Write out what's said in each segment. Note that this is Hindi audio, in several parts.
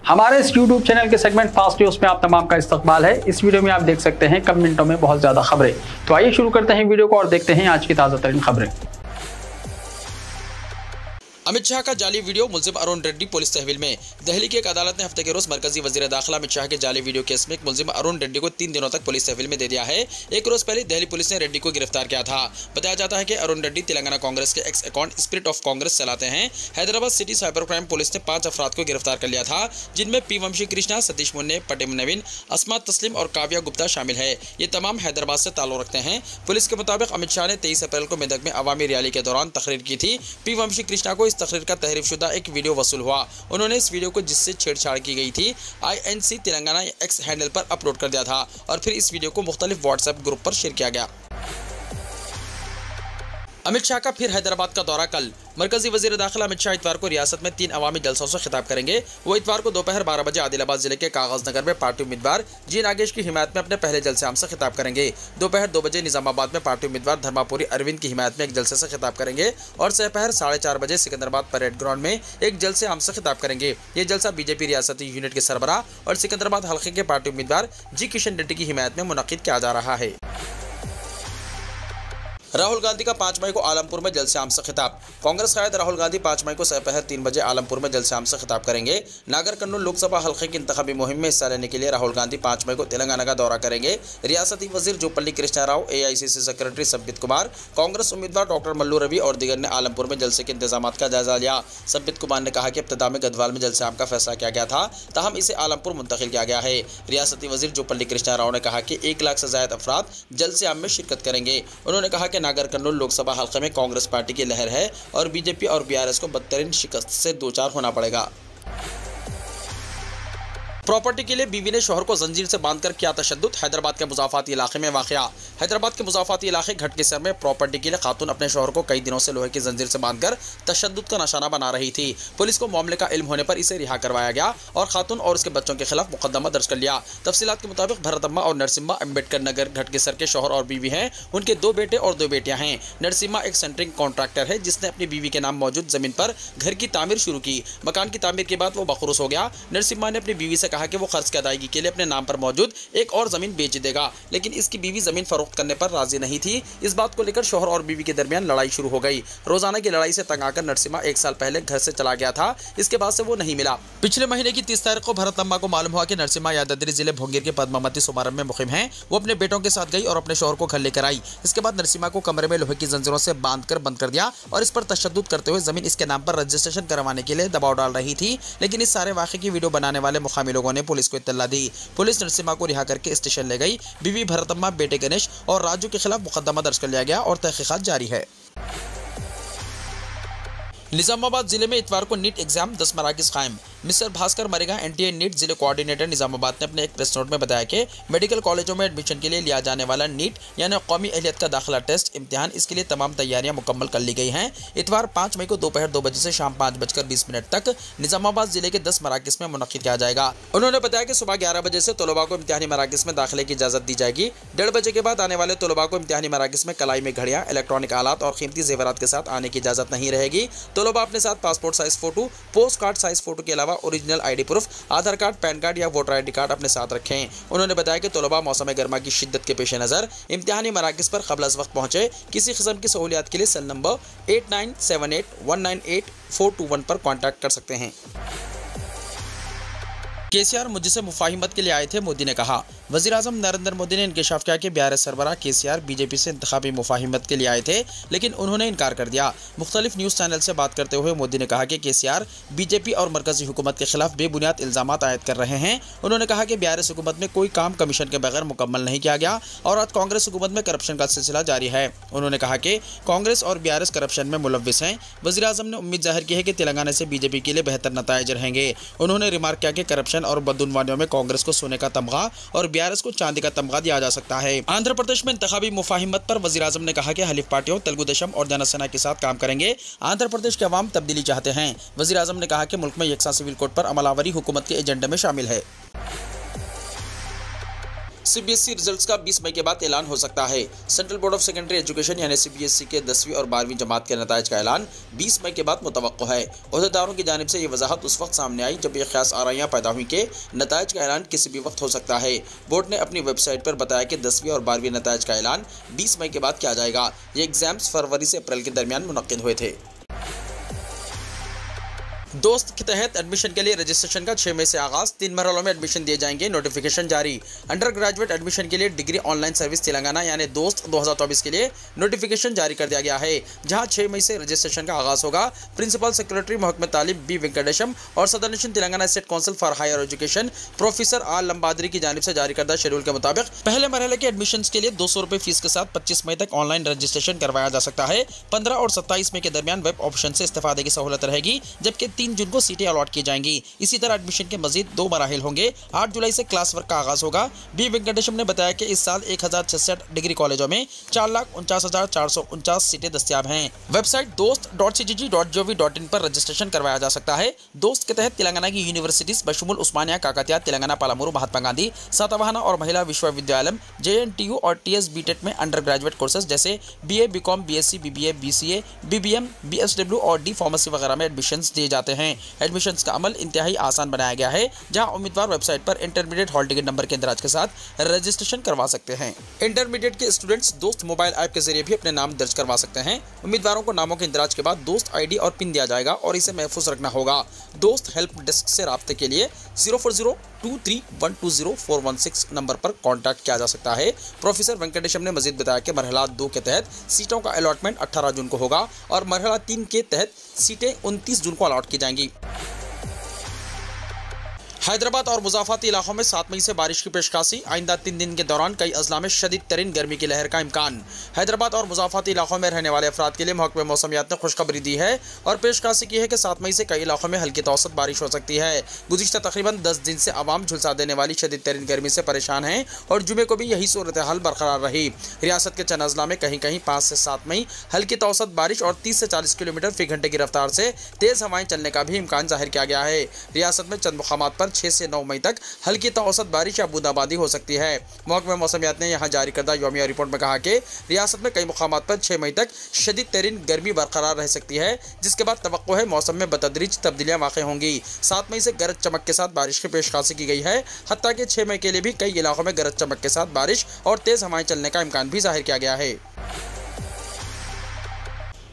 हमारे इस YouTube चैनल के सेगमेंट फास्ट न्यूज में आप तमाम का इस्तकबाल है। इस वीडियो में आप देख सकते हैं कम मिनटों में बहुत ज्यादा खबरें। तो आइए शुरू करते हैं वीडियो को और देखते हैं आज की ताजा तरीन खबरें। अमित शाह का जाली वीडियो, मुलजिम अरुण रेड्डी पुलिस तहवील में। दिल्ली की एक अदालत ने हफ्ते के रोज मरकजी वजीर दाखिला अमित शाह के जाली वीडियो केस में एक मुलजिम अरुण रेड्डी को 3 दिनों तक पुलिस तहवील में दे दिया है। एक रोज पहले दिल्ली पुलिस ने रेड्डी को गिरफ्तार किया था। बताया जाता है कि अरुण रेड्डी तेलंगाना कांग्रेस के x account spirit of Congress चलाते हैं। Hyderabad city cyber crime police ने 5 अफराद को गिरफ्तार कर लिया था, जिनमें पी वंशी कृष्णा, सतीश मुन्ने, पटेम नवीन, अस्मा तस्लीम और काव्या गुप्ता शामिल है। ये तमाम हैदराबाद से ताल्लुक रखते हैं। पुलिस के मुताबिक अमित शाह ने 23 अप्रैल को मेदक में अवामी रैली के दौरान तकरीर की थी। पी वंशी कृष्णा को इस तकरीर का तहरीफ एक वीडियो वसूल हुआ। उन्होंने इस वीडियो को, जिससे छेड़छाड़ की गई थी, INC तेलंगाना एक्स हैंडल पर अपलोड कर दिया था और फिर इस वीडियो को मुख्तलिफ व्हाट्सएप ग्रुप पर शेयर किया गया। अमित शाह का फिर हैदराबाद का दौरा कल। मरकजी वजीर दाखिला अमित शाह इतवार को रियासत में 3 अवामी जलसों से खिताब करेंगे। वो इतवार को दोपहर 12 बजे आदिलाबाद जिले के कागज नगर में पार्टी उम्मीदवार जी नागेश की हिमायत में अपने पहले जलसे आम से खिताब करेंगे। दोपहर 2 बजे निजामाबाद में पार्टी उम्मीदवार धर्मापुरी अरविंद की हिमायत में एक जलसे से खिताब करेंगे और दोपहर 4:30 बजे सिकंदराबाद परेड ग्राउंड में एक जलसे आम से खिताब करेंगे। ये जलसा बीजेपी रियासती यूनिट के सरबराह और सिकंदराबाद हल्के के पार्टी उम्मीदवार जी किशन रेड्डी की हिमायत में मुनक्किद किया जा रहा है। राहुल गांधी का 5 मई को आलमपुर में जलसे आम से खिताब। कांग्रेस कायद राहुल गांधी 5 मई को दोपहर 3 बजे आलमपुर में जलसे आम से खिताब करेंगे। नागर कर्नूल लोकसभा हल्के की इंतखाबी मुहिम में हिस्सा लेने के लिए राहुल गांधी 5 मई को तेलंगाना का दौरा करेंगे। रियासती वजीर जोपल्ली कृष्णा राव, AICC सेक्रेटरी संबित कुमार, कांग्रेस उम्मीदवार डॉक्टर मल्लू रवि और दीगर ने आलमपुर में जलसे के इंतजाम का जायजा लिया। संबित कुमार ने कहा कि इब्तिदा में गढ़वाल में जलसे आम का फैसला किया गया था, ताहम इसे आलमपुर मुंतकिल किया गया है। रियासती वजीर जोपल्ली कृष्णा राव ने कहा कि 1 लाख से ज्यादा अफराद जलसे आम में शिरकत करेंगे। उन्होंने कहा कि नागर कर्नूल सभा हल्के में कांग्रेस पार्टी की लहर है और बीजेपी और BRS को बदतरीन शिकस्त से दो चार होना पड़ेगा। प्रॉपर्टी के लिए बीवी ने शोहर को जंजीर से बांधकर किया तशद्दुद। हैदराबाद के मुजाफाती इलाके में वाक़या। हैदराबाद के मुजाफाती इलाके घटकेसर में प्रॉपर्टी के लिए खातून अपने शोहर को कई दिनों से लोहे की जंजीर से बांधकर तशद्दुद का निशाना बना रही थी। पुलिस को मामले का इल्म होने पर इसे रिहा करवाया गया और खातून और उसके बच्चों के खिलाफ मुकदमा दर्ज कर लिया। तफसीलात के मुताबिक भरतम्मा और नरसिम्हा अम्बेडकर नगर घटकेसर के शोहर और बीवी हैं। उनके 2 बेटे और 2 बेटियां हैं। नरसिम्हा एक सेंटरिंग कॉन्ट्रैक्टर है जिसने अपनी बीवी के नाम मौजूद जमीन पर घर की तामीर शुरू की। मकान की तामीर के बाद वो बखरूस हो गया। नरसिम्हा ने अपनी बीवी से कहा कि वो खर्च की के लिए अपने नाम पर मौजूद एक और जमीन बेच देगा, लेकिन इसकी बीवी जमीन फरोख्त करने पर राजी नहीं थी। इस बात को लेकर शोहर और बीवी के दरमियान लड़ाई शुरू हो गई। रोजाना की लड़ाई से तंग आकर नरसिम्हा 1 साल पहले घर से चला गया था। इसके बाद से वो नहीं मिला। पिछले महीने की 30 तारीख को भरतम्मा को मालूम हुआ कि नरसिम्हा यादाद्री जिले भोंगिर के पद्मावती समारंभ में मुहिम है। वो अपने बेटों के साथ गई और अपने शोहर को घर लेकर आई। इसके बाद नरसिम्हा को कमरे में लोहे की जंजीरों से बांधकर बंद कर दिया और इस पर तशद्दुद करते हुए जमीन इसके नाम पर रजिस्ट्रेशन करवाने के लिए दबाव डाल रही थी। लेकिन इस सारे वाक़े की वीडियो बनाने वाले मुकामी लोगों ने पुलिस को इत्तला दी। पुलिस नरसिम्हा को रिहा करके स्टेशन ले गई। बीवी भरतम्मा, बेटे गणेश और राजू के खिलाफ मुकदमा दर्ज कर लिया गया और तहकीकात जारी है। निजामाबाद जिले में इतवार को नीट एग्जाम 10 मराकज़ कायम। मिस्टर भास्कर मरेगा NTA नीट जिले कोऑर्डिनेटर निजामाबाद ने अपने एक प्रेस नोट में बताया कि मेडिकल कॉलेजों में एडमिशन के लिए लिया जाने वाला नीट यानी कौमी अहलियत का दाखिला टेस्ट इम्तिहान, इसके लिए तमाम तैयारियां मुकम्मल कर ली गई हैं। इतवार 5 मई को दोपहर 2 बजे से शाम 5:20 तक निजामाबाद जिले के 10 मराकज़ में मुनक्किद किया जाएगा। उन्होंने बताया कि सुबह 11 बजे से तलबा को इम्तिहानी मराकज़ में दाखिले की इजाज़त दी जाएगी। 1:30 बजे के बाद आने वाले तलबा को इम्तिहानी मराकज़ में कलाई में घड़ियाँ, इलेक्ट्रॉनिक आलात और कीमती जेवरात के साथ आने की इजाज़त नहीं रहेगी। तलबा अपने साथ passport size photo, post card size photo के अलावा ओरिजिनल ID प्रूफ, आधार कार्ड, पैन कार्ड या वोटर ID कार्ड अपने साथ रखें। उन्होंने बताया कि तलबा मौसम गर्मा की शिद्दत के पेश नज़र इम्तिहानी मराकज़ पर क़ब्ल अज़ वक्त पहुँचे। किसी किस्म की सहूलियात के लिए सेल नंबर 8978198421 पर कॉन्टैक्ट कर सकते हैं। KCR मुझसे मुफाहिमत के लिए आए थे, मोदी ने कहा। वज़ीर-ए-आज़म नरेंद्र मोदी ने इंकशाफ किया कि BRS सरबराह KCR बीजेपी से इंतखाबी मुफाहिमत के लिए आए थे, लेकिन उन्होंने इनकार कर दिया। मुख्तलिफ न्यूज़ चैनल से बात करते हुए मोदी ने कहा कि KCR बीजेपी और मरकजी हुकूमत के खिलाफ बेबुनियाद इल्ज़ामात आयद कर रहे हैं। उन्होंने कहा कि BRS हुकूमत में कोई काम कमीशन के बगैर मुकम्मल नहीं किया गया और आज कांग्रेस हुकूमत में करप्शन का सिलसिला जारी है। उन्होंने कहा कि कांग्रेस और BRS करप्शन में मुलव्विस हैं। वज़ीर-ए-आज़म ने उम्मीद जाहिर की है कि तेलंगाना से बीजेपी के लिए बेहतर नताइज रहेंगे। उन्होंने रिमार्क किया कि करप्शन और बदउनवानियों में कांग्रेस को सोने का तमगा और BRS को चांदी का तमगा दिया जा सकता है। आंध्र प्रदेश में इंतखाबी मुफाहिमत पर वज़ीर-ए-आज़म ने कहा कि हलीफ पार्टियों तेलुगु देशम और जनसेना के साथ काम करेंगे। आंध्र प्रदेश के अवाम तब्दीली चाहते हैं। वज़ीर-ए-आज़म ने कहा कि मुल्क में यकसा सिविल कोड पर अमलावरी हुकूमत के एजेंडे में शामिल है। सीबीएसई रिजल्ट्स का 20 मई के बाद ऐलान हो सकता है। Central board of secondary education यानी सीबीएसई के 10वीं और 12वीं जमात के नताइज का ऐलान 20 मई के बाद मुतवक्को है। ओहदेदारों की जानिब से ये वजाहत उस वक्त सामने आई जब ये ख्यास आराइयाँ पैदा हुई कि नताइज का ऐलान किसी भी वक्त हो सकता है। बोर्ड ने अपनी वेबसाइट पर बताया कि 10वीं और 12वीं नताइज का ऐलान 20 मई के बाद किया जाएगा। ये एग्जाम्स फरवरी से अप्रैल के दरमियान मुनक्किद हुए थे। दोस्त के तहत एडमिशन के लिए रजिस्ट्रेशन का 6 मई से आगाज, 3 मरहलों में एडमिशन दिए जाएंगे, नोटिफिकेशन जारी। अंडर ग्रेजुएट एडमिशन के लिए डिग्री ऑनलाइन सर्विस तेलंगाना यानी दोस्त 2024 के लिए नोटिफिकेशन जारी कर दिया गया है, जहां 6 मई से रजिस्ट्रेशन का आगाज होगा। प्रिंसिपल सेक्रेटरी महकमे तालीम बी वेंकटेशम और सदर नशीन Telangana state council for higher education professor R Lambadri की जानिब से जारी करदा शेड्यूल के मुताबिक पहले मरहले के एडमिशन के लिए 200 रुपये फीस के साथ 25 मई तक ऑनलाइन रजिस्ट्रेशन करवाया जा सकता है। 15 और 27 मई के दरमियान वेब ऑप्शन से इस्तेफादे की सहूलत रहेगी, जबकि 3 जून को सीटें अलॉट की जाएंगी। इसी तरह एडमिशन के मजीद 2 मराहिल होंगे। 8 जुलाई से क्लास वर्क का आगाज होगा। बी वेंकटेशम ने बताया कि इस साल 1066 डिग्री कॉलेजों में 4,49,449 सीटें दस्तियाब हैं। वेबसाइट dost.cgg.gov.in पर रजिस्ट्रेशन करवाया जा सकता है। दोस्त के तहत तेलंगाना की यूनिवर्सिटीज बशमुल उस्मानिया, काकतिया, तेलंगाना पालामुरू, महात्मा गांधी, सातवाहना और महिला विश्वविद्यालय, JNTU और TS BTET में अंडर ग्रेजुएट कोर्सेज जैसे BA, BCom, BSc, BBA, BCA, BBM, BSW और D फार्मेसी वगैरह में एडमिशन दिए जाते हैं। एडमिशन का अमल इंतहाई आसान बनाया गया है, जहां उम्मीदवार वेबसाइट पर इंटरमीडिएट हॉल टिकट नंबर के इंदराज के साथ रजिस्ट्रेशन करवा सकते हैं। इंटरमीडिएट के स्टूडेंट्स दोस्त मोबाइल ऐप के जरिए भी अपने नाम दर्ज करवा सकते हैं। उम्मीदवारों को नामों के इंदराज के बाद दोस्त ID और पिन दिया जाएगा और इसे महफूज रखना होगा। दोस्त हेल्प डेस्क से राब्ते के लिए 04023120416 नंबर पर कॉन्टैक्ट किया जा सकता है। प्रोफेसर वेंकटेशम ने मजीद बताया कि मरहला 2 के तहत सीटों का अलॉटमेंट 18 जून को होगा और मरहला 3 के तहत सीटें 29 जून को अलॉट की जाएंगी। हैदराबाद और मुज़ाफ़ाती इलाकों में 7 मई से बारिश की पेशकाशी, आइंदा 3 दिन के दौरान कई अजला में शदीद तरीन गर्मी की लहर का इम्कान। हैदराबाद और मुज़ाफ़ाती इलाकों में रहने वाले अफराद के लिए महकमे मौसमियात ने खुशखबरी दी है और पेशकाशी की है कि 7 मई से कई इलाकों में हल्की तौसत बारिश हो सकती है। गुज़िश्ता तकरीबन 10 दिन से आवाम झुलसा देने वाली शदीद तरीन गर्मी से परेशान हैं और जुमे को भी यही सूरत हाल बरकरार रही। रियासत के चंद अजला में कहीं कहीं 5 से 7 मई हल्की तौसत बारिश और 30 से 40 किलोमीटर फी घंटे की रफ्तार से तेज़ हवाएं चलने का भी इम्कान जाहिर किया गया है। रियासत में चंद मुकामात पर 6 से 9 मई तक हल्की तो औसत बारिश या बूंदाबांदी हो सकती है। महकमा मौसमियात ने यहां जारी करदा यौमिया रिपोर्ट में कहा कि रियासत में कई मुकामात पर 6 मई तक शदीद तरीन गर्मी बरकरार रह सकती है, जिसके बाद तवक्को है मौसम में बतदरीज तब्दीलियां वाक़ होंगी। 7 मई से गरज चमक के साथ बारिश की पेशकाशी की गई है। हत्ता कि 6 मई के लिए भी कई इलाकों में गरज चमक के साथ बारिश और तेज़ हवाएं चलने का इम्कान भी जाहिर किया गया है।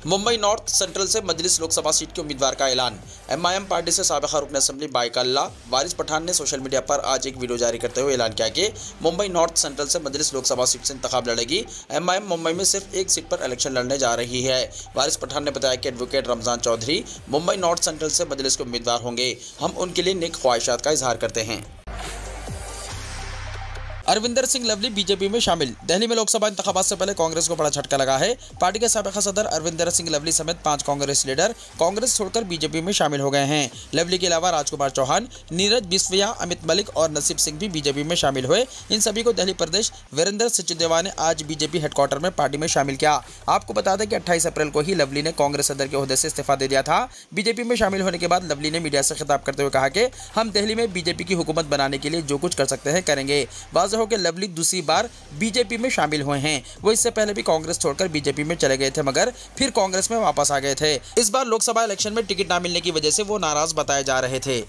मुंबई नॉर्थ सेंट्रल से मजलिस लोकसभा सीट के उम्मीदवार का ऐलान। MIM पार्टी से साबिक़ा रुकन असम्बली बाइकल्ला वारिस पठान ने सोशल मीडिया पर आज एक वीडियो जारी करते हुए ऐलान किया कि मुंबई नॉर्थ सेंट्रल से मजलिस लोकसभा सीट से इंतखाब लड़ेगी। MIM मुंबई में सिर्फ एक सीट पर इलेक्शन लड़ने जा रही है। वारिस पठान ने बताया कि advocate Ramzan Chaudhary Mumbai north central से मजलिस के उम्मीदवार होंगे। हम उनके लिए नेक ख्वाहिशात का इजहार करते हैं। अरविंदर सिंह लवली बीजेपी में शामिल। दिल्ली में लोकसभा इंतखाबात से पहले कांग्रेस को बड़ा झटका लगा है। पार्टी के साबिक़ा सदर अरविंदर सिंह लवली समेत 5 कांग्रेस लीडर कांग्रेस छोड़कर बीजेपी में शामिल हो गए हैं। लवली के अलावा राजकुमार चौहान, नीरज बिस्विया, अमित मलिक और नसीब सिंह भी बीजेपी में शामिल हुए। इन सभी को दिल्ली प्रदेश वीरेंद्र सचदेवा ने आज बीजेपी हेडक्वार्टर में पार्टी में शामिल किया। आपको बता दें कि 28 अप्रैल को ही लवली ने कांग्रेस सदर के ओहदे से इस्तीफा दे दिया था। बीजेपी में शामिल होने के बाद लवली ने मीडिया से खिताब करते हुए कहा कि हम दिल्ली में बीजेपी की हुकूमत बनाने के लिए जो कुछ कर सकते हैं करेंगे। वाज़ेह हो कि लवली दूसरी बार बीजेपी में शामिल हुए हैं। वो इससे पहले भी कांग्रेस छोड़कर बीजेपी में चले गए थे, मगर फिर कांग्रेस में वापस आ गए थे। इस बार लोकसभा इलेक्शन में टिकट ना मिलने की वजह से वो नाराज बताए जा रहे थे।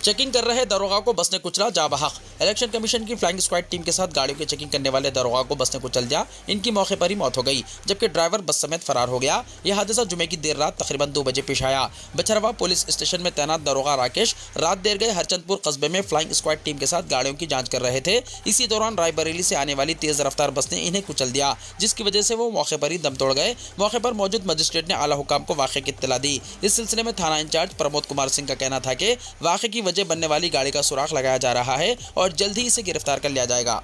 चेकिंग कर रहे दरोगा को बस ने कुचला, जा बहक। इलेक्शन कमीशन की फ्लाइंग स्क्वाड टीम के साथ गाड़ियों की चेकिंग करने वाले दरोगा को बस ने कुचल दिया। इनकी मौके पर ही मौत हो गई, जबकि ड्राइवर बस समेत फरार हो गया। यह हादसा जुमे की देर रात तकरीबन 2 बजे पेश आया। बछरवा पुलिस स्टेशन में तैनात दरोगा राकेश रात देर गए हरचंदपुर कस्बे में फ्लाइंग स्क्वाड टीम के साथ गाड़ियों की जाँच कर रहे थे। इसी दौरान रायबरेली से आने वाली तेज रफ्तार बस ने इन्हें कुचल दिया, जिसकी वजह से वो मौके पर ही दम तोड़ गए। मौके पर मौजूद मजिस्ट्रेट ने आला हुकाम को वाक़े की इत्तला दी। इस सिलसिले में थाना इंचार्ज प्रमोद कुमार सिंह का कहना था कि वाक़े की वजह बनने वाली गाड़ी का सुराग लगाया जा रहा है और जल्द ही इसे गिरफ्तार कर लिया जाएगा।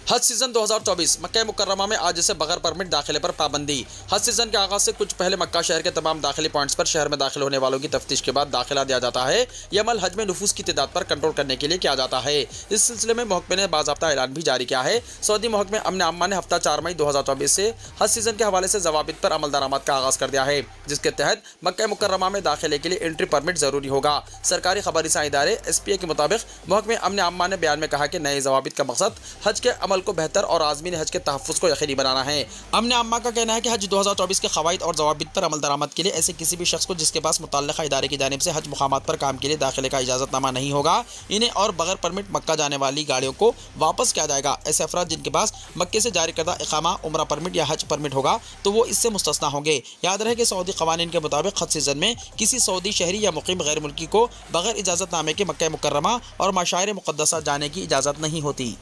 हज सीजन 2024 मक्का मुकर्रमा में आज से बगैर परमिट दाखिले पर पाबंदी। हज सीजन के आगाज से कुछ पहले मक्का शहर के तमाम दाखिली पॉइंट्स पर शहर में दाखिल होने वालों की तफ्तीश के बाद दाखिला दिया जाता है। यह अमल हज में नुफूस की तादाद पर कंट्रोल करने के लिए किया जाता है। इस सिलसिले में महकमे ने बाज़ाब्ता ऐलान भी जारी किया है। सऊदी महकमे अमन अम्मा ने हफ्ता 4 मई 2024 से हज सीजन के हवाले से ज़वाबित पर अमल दरामद का आगाज कर दिया है, जिसके तहत मक्का मुकर्रमा में दाखिले के लिए एंट्री परमिट जरूरी होगा। सरकारी खबरसां इदारे SPA के मुताबिक महकमे अमन अम्मा ने बयान में कहा कि नए ज़वाबित का मकसद हज के अमल को बेहतर और आज़मीन हज के तहफ़्फ़ुज़ को यकीनी बनाना है। अमन अम्मा का कहना है कि हज 2024 के क़वाइद और ज़वाबित पर अमल दरामद के लिए ऐसे किसी भी शख्स को जिसके पास मुतल्लिक़ा इदारे की जानिब से हज मुक़ामात पर काम के लिए दाखिले का इजाज़तनामा नहीं होगा, इन्हें और बगैर परमिट मक्का जाने वाली गाड़ियों को वापस किया जाएगा। ऐसे अफराद जिनके पास मक्के से जारी करदा इक़ामा, उम्रा परमिट या हज परमिट होगा तो वो इससे मुस्तस्ना होंगे। याद रहे कि सऊदी क़वानीन के मुताबिक हज सीज़न में किसी सऊदी शहरी या मुक़ीम गैर मुल्की को बगैर इजाज़तनामे के मक्का मुकर्रमा और मशाइर मुक़द्दसा जाने की इजाज़त नहीं होती।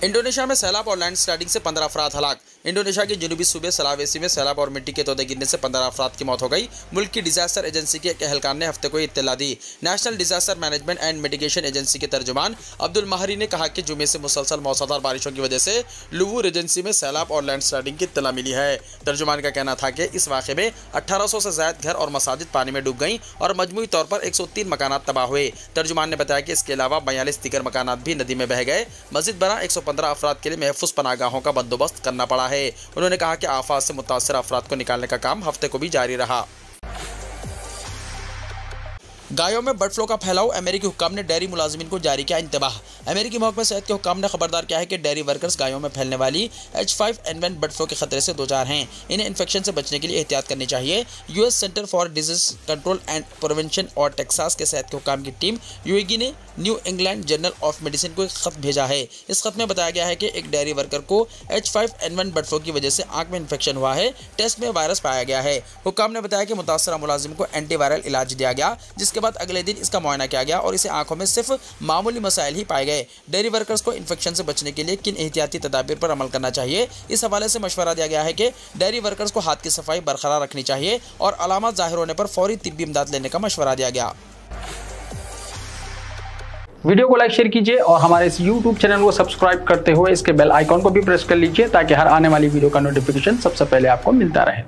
इंडोनेशिया में सैलाब और लैंड स्लाइडिंग से 15 अफराद हलाक। इंडोनेशिया के जनूबी सूबे सलावेसी में सैलाब और मिट्टी के तोदे गिरने से 15 अफराद की मौत हो गई। मुल्क की डिजास्टर एजेंसी के एक एहलकार ने हफ्ते को इत्तला दी। National disaster management and mitigation agency के तर्जुमान अब्दुल महरी ने कहा कि जुमे से मुसलसल मौसलाधार बारिशों की वजह से लुवुर एजेंसी में सैलाब और लैंड स्लाइडिंग की इत्तला मिली है। तर्जुमान का कहना था कि इस वाक़े में 1800 से ज़ायद घर और मसाजिद पानी में डूब गईं और मजमूई तौर पर 103 मकानात तबाह हुए। तर्जुमान ने बताया कि इसके अलावा 42 दीगर मकानात भी नदी में बह गए। मज़ीद बना 115 अफराद के लिए महफूज पनाहगाहों का बंदोबस्त करना पड़ा है। उन्होंने कहा कि आफात से मुतासर अफराद को निकालने का काम हफ्ते को भी जारी रहा। गायों में बर्ड फ्लू का फैलाव, अमेरिकी हुक्काम ने डेयरी मुलाजिमीन को जारी किया इंतबाह। अमेरिकी महकमा सेहत के हुक्काम ने खबरदार किया है कि डेयरी वर्कर्स गायों में फैलने वाली H5N1 बर्ड फ्लू के खतरे से दोचार हैं। इन्हें इन्फेक्शन से बचने के लिए एहतियात करनी चाहिए। US centre for disease control and prevention और टेक्सास के सेहत के हुक्काम की टीम UAG ने new England journal of medicine को एक खत भेजा है। इस खत में बताया गया है कि एक डेयरी वर्कर को H5N1 बर्ड फ्लू की वजह से आंख में इन्फेक्शन हुआ है। टेस्ट में वायरस पाया गया है। हुक्काम ने बताया कि मुतासरा मुलाजिम को एंटीवायरल इलाज दिया गया, जिसके बाद अगले दिन इसका मुआयना किया गया और इसे आंखों में सिर्फ मामूली मसाइल ही पाए गए। डेयरी वर्कर्स को इन्फेक्शन से बचने के लिए किन एहतियाती तदाबीर पर अमल करना चाहिए, इस हवाले से मशवरा दिया गया है कि डेयरी वर्कर्स को हाथ की सफाई बरकरार रखनी चाहिए और अलामत जाहिर होने पर फौरी तिब्बी इमदाद लेने का मशवरा दिया गया। वीडियो को लाइक शेयर कीजिए और हमारे इस YouTube चैनल को सब्सक्राइब करते हुए इसके बेल आइकॉन को भी प्रेस कर लीजिए ताकि हर आने वाली वीडियो का नोटिफिकेशन सबसे पहले आपको मिलता रहे।